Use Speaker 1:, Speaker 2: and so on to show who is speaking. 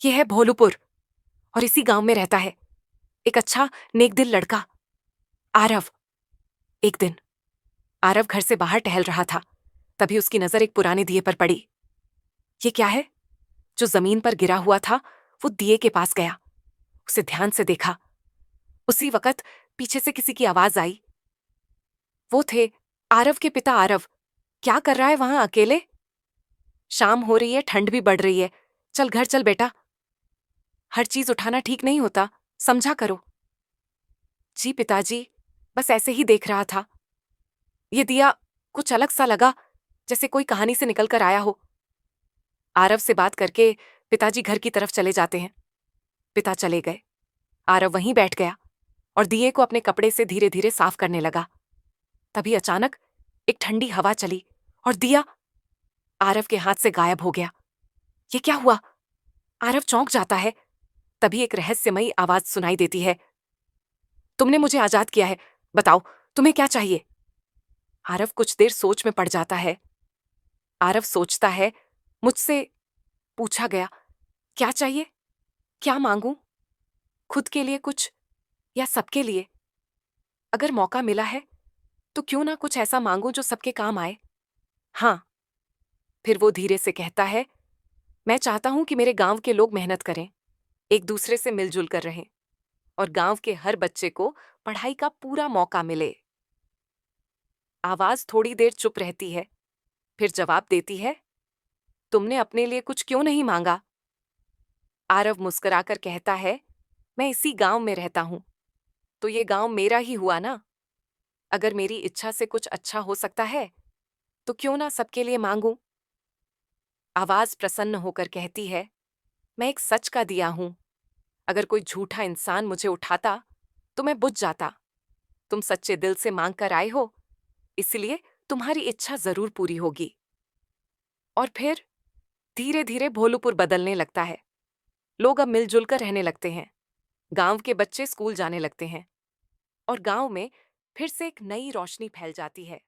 Speaker 1: ये है भोलूपुर और इसी गांव में रहता है एक अच्छा नेकदिल लड़का, आरव। एक दिन आरव घर से बाहर टहल रहा था, तभी उसकी नजर एक पुराने दिए पर पड़ी। ये क्या है? जो जमीन पर गिरा हुआ था, वो दिए के पास गया, उसे ध्यान से देखा। उसी वक्त पीछे से किसी की आवाज आई। वो थे आरव के पिता आरव। क्या कर रहा है वहां अकेले? शाम हो रही है, ठंड भी बढ़ रही है। चल घर चल बेटा। हर चीज उठाना ठीक नहीं होता, समझा करो। जी पिताजी, बस ऐसे ही देख रहा था। ये दिया कुछ अलग सा लगा, जैसे कोई कहानी से निकल कर आया हो। आरव से बात करके पिताजी घर की तरफ चले जाते हैं। पिता चले गए। आरव वहीं बैठ गया और दिए को अपने कपड़े से धीरे धीरे साफ करने लगा। तभी अचानक एक ठंडी हवा चली और दिया आरव के हाथ से गायब हो गया। ये क्या हुआ? आरव चौंक जाता है। तभी एक रहस्यमयी आवाज सुनाई देती है। तुमने मुझे आजाद किया है, बताओ तुम्हें क्या चाहिए? आरव कुछ देर सोच में पड़ जाता है। आरव सोचता है, मुझसे पूछा गया, क्या चाहिए? क्या मांगूं? खुद के लिए कुछ या सबके लिए? अगर मौका मिला है तो क्यों ना कुछ ऐसा मांगूं जो सबके काम आए। हाँ। फिर वो धीरे से कहता है, मैं चाहता हूं कि मेरे गांव के लोग मेहनत करें, एक दूसरे से मिलजुल कर रहें और गांव के हर बच्चे को पढ़ाई का पूरा मौका मिले। आवाज थोड़ी देर चुप रहती है, फिर जवाब देती है, तुमने अपने लिए कुछ क्यों नहीं मांगा? आरव मुस्कुराकर कहता है, मैं इसी गांव में रहता हूं, तो ये गांव मेरा ही हुआ ना। अगर मेरी इच्छा से कुछ अच्छा हो सकता है तो क्यों ना सबके लिए मांगूं। आवाज प्रसन्न होकर कहती है, मैं एक सच का दिया हूं। अगर कोई झूठा इंसान मुझे उठाता तो मैं बुझ जाता। तुम सच्चे दिल से मांग कर आए हो, इसलिए तुम्हारी इच्छा जरूर पूरी होगी। और फिर धीरे धीरे भोलूपुर बदलने लगता है। लोग अब मिलजुल कर रहने लगते हैं। गांव के बच्चे स्कूल जाने लगते हैं और गांव में फिर से एक नई रोशनी फैल जाती है।